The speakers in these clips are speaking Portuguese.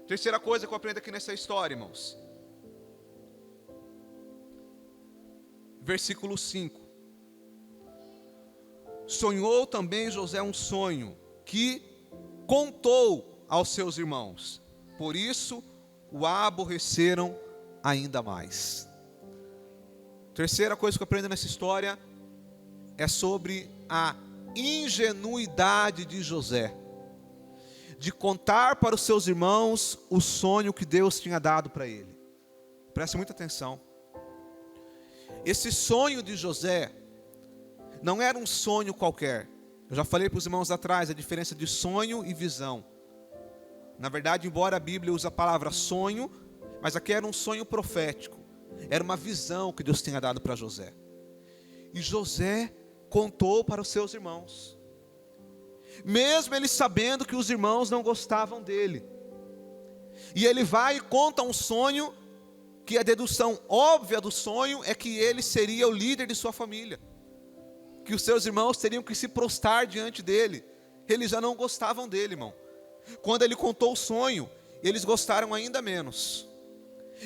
Terceira coisa que eu aprendo aqui nessa história, irmãos. Versículo 5. Sonhou também José um sonho que contou aos seus irmãos. Por isso o aborreceram ainda mais. Terceira coisa que eu aprendo nessa história é sobre a ingenuidade de José, de contar para os seus irmãos o sonho que Deus tinha dado para ele. Preste muita atenção. Esse sonho de José não era um sonho qualquer. Eu já falei para os irmãos atrás a diferença de sonho e visão. Na verdade, embora a Bíblia use a palavra sonho, mas aqui era um sonho profético. Era uma visão que Deus tinha dado para José. E José contou para os seus irmãos, mesmo ele sabendo que os irmãos não gostavam dele. E ele vai e conta um sonho, que a dedução óbvia do sonho é que ele seria o líder de sua família, que os seus irmãos teriam que se prostrar diante dele. Eles já não gostavam dele, irmão. Quando ele contou o sonho, eles gostaram ainda menos.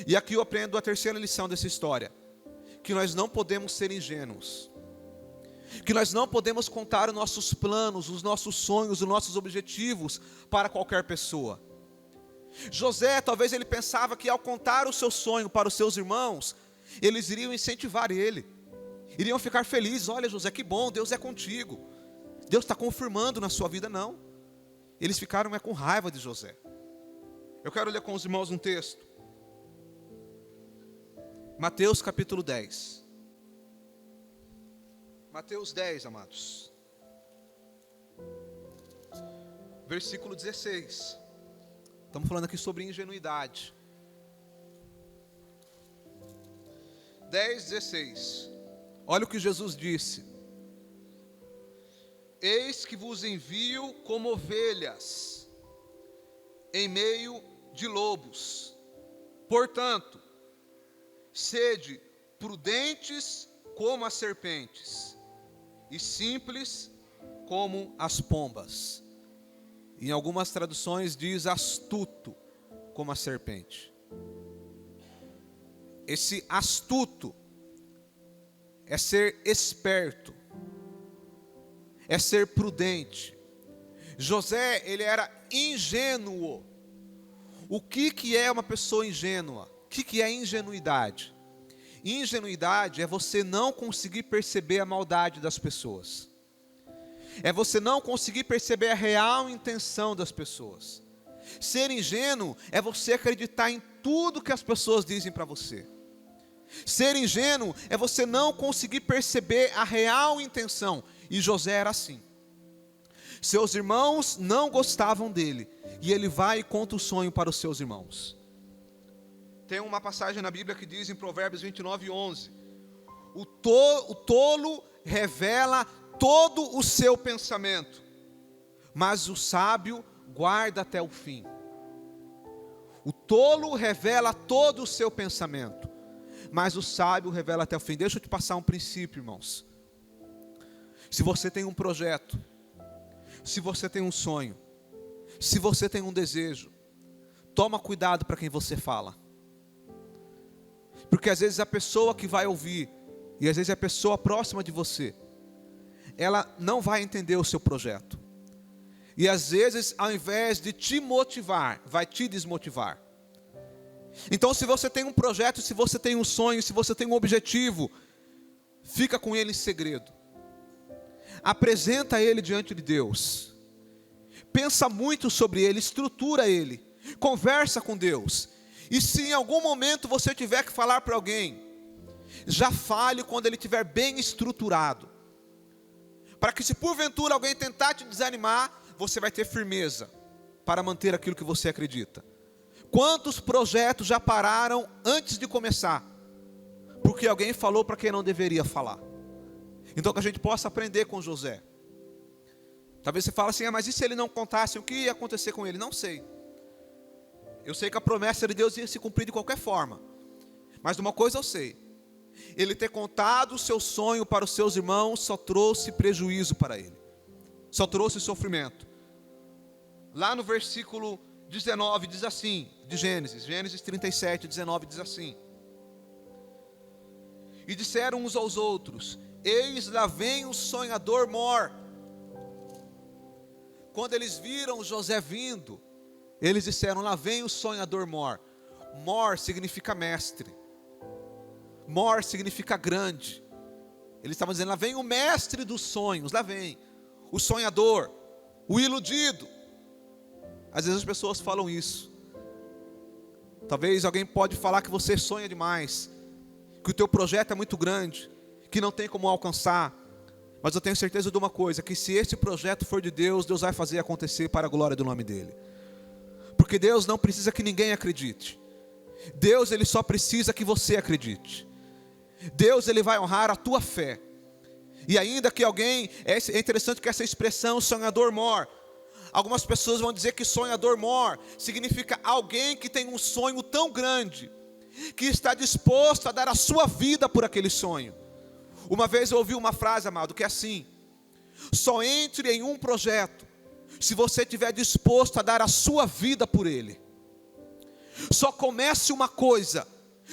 E aqui eu aprendo a terceira lição dessa história, que nós não podemos ser ingênuos, que nós não podemos contar os nossos planos, os nossos sonhos, os nossos objetivos para qualquer pessoa. José, talvez ele pensava que ao contar o seu sonho para os seus irmãos, eles iriam incentivar ele, iriam ficar felizes. Olha, José, que bom, Deus é contigo, Deus está confirmando na sua vida. Não, eles ficaram com raiva de José. Eu quero ler com os irmãos um texto, Mateus capítulo 10. Mateus 10, amados, versículo 16. Estamos falando aqui sobre ingenuidade. 10:16. Olha o que Jesus disse: eis que vos envio como ovelhas em meio de lobos. Portanto, sede prudentes como as serpentes e simples como as pombas. Em algumas traduções diz astuto como a serpente. Esse astuto é ser esperto, é ser prudente. José, ele era ingênuo. O que é uma pessoa ingênua? O que é ingenuidade? Ingenuidade é você não conseguir perceber a maldade das pessoas. É você não conseguir perceber a real intenção das pessoas. Ser ingênuo é você acreditar em tudo que as pessoas dizem para você. Ser ingênuo é você não conseguir perceber a real intenção. E José era assim. Seus irmãos não gostavam dele, e ele vai e conta o sonho para os seus irmãos. Tem uma passagem na Bíblia que diz em Provérbios 29:11: o tolo revela todo o seu pensamento, mas o sábio guarda até o fim. O tolo revela todo o seu pensamento, mas o sábio revela até o fim. Deixa eu te passar um princípio, irmãos. Se você tem um projeto, se você tem um sonho, se você tem um desejo, toma cuidado para quem você fala. Porque às vezes a pessoa que vai ouvir, e às vezes a pessoa próxima de você, ela não vai entender o seu projeto. E às vezes, ao invés de te motivar, vai te desmotivar. Então, se você tem um projeto, se você tem um sonho, se você tem um objetivo, fica com ele em segredo. Apresenta ele diante de Deus. Pensa muito sobre ele, estrutura ele. Conversa com Deus. E se em algum momento você tiver que falar para alguém, já fale quando ele estiver bem estruturado. Para que se porventura alguém tentar te desanimar, você vai ter firmeza para manter aquilo que você acredita. Quantos projetos já pararam antes de começar? Porque alguém falou para quem não deveria falar. Então que a gente possa aprender com José. Talvez você fale assim, mas e se ele não contasse, o que ia acontecer com ele? Não sei. Eu sei que a promessa de Deus ia se cumprir de qualquer forma. Mas uma coisa eu sei. Ele ter contado o seu sonho para os seus irmãos só trouxe prejuízo para ele. Só trouxe sofrimento. Lá no versículo 19 diz assim, de Gênesis 37, 19 diz assim: e disseram uns aos outros: eis lá vem o sonhador Mor. Quando eles viram José vindo, eles disseram: lá vem o sonhador Mor. Mor significa mestre, Mor significa grande. Eles estavam dizendo: lá vem o mestre dos sonhos, lá vem o sonhador, o iludido. Às vezes as pessoas falam isso. Talvez alguém pode falar que você sonha demais, que o teu projeto é muito grande, que não tem como alcançar. Mas eu tenho certeza de uma coisa, que se esse projeto for de Deus, Deus vai fazer acontecer para a glória do nome dEle. Porque Deus não precisa que ninguém acredite. Deus, Ele só precisa que você acredite. Deus, Ele vai honrar a tua fé. E ainda que alguém, é interessante que essa expressão sonhador Mor, algumas pessoas vão dizer que sonhador Mor significa alguém que tem um sonho tão grande, que está disposto a dar a sua vida por aquele sonho. Uma vez eu ouvi uma frase, amado, que é assim: só entre em um projeto se você estiver disposto a dar a sua vida por ele. Só comece uma coisa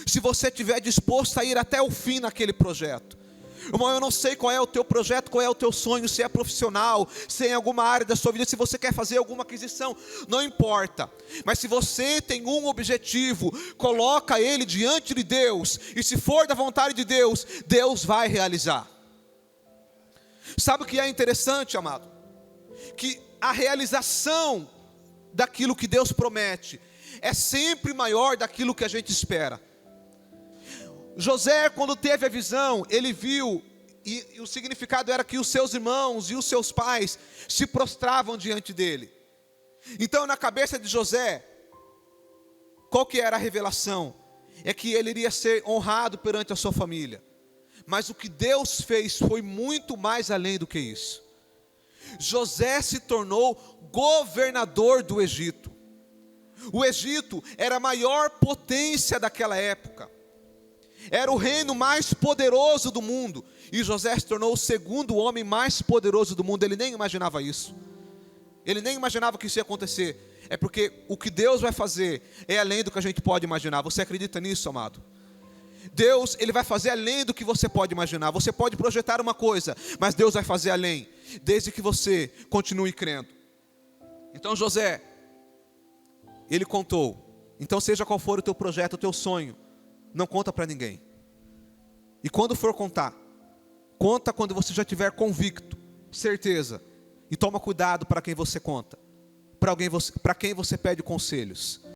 se você estiver disposto a ir até o fim naquele projeto. Irmão, eu não sei qual é o teu projeto, qual é o teu sonho, se é profissional, se é em alguma área da sua vida, se você quer fazer alguma aquisição, não importa. Mas se você tem um objetivo, coloca ele diante de Deus, e se for da vontade de Deus, Deus vai realizar. Sabe o que é interessante, amado? Que a realização daquilo que Deus promete é sempre maior daquilo que a gente espera. José, quando teve a visão, ele viu, e o significado era que os seus irmãos e os seus pais se prostravam diante dele. Então, na cabeça de José, qual que era a revelação? É que ele iria ser honrado perante a sua família. Mas o que Deus fez foi muito mais além do que isso. José se tornou governador do Egito. O Egito era a maior potência daquela época. Era o reino mais poderoso do mundo. E José se tornou o segundo homem mais poderoso do mundo. Ele nem imaginava isso. Ele nem imaginava que isso ia acontecer. É porque o que Deus vai fazer é além do que a gente pode imaginar. Você acredita nisso, amado? Deus, Ele vai fazer além do que você pode imaginar. Você pode projetar uma coisa, mas Deus vai fazer além, desde que você continue crendo. Então José, ele contou. Então seja qual for o teu projeto, o teu sonho, não conta para ninguém. E quando for contar, conta quando você já tiver convicto, certeza. E toma cuidado para quem você conta, para quem você pede conselhos.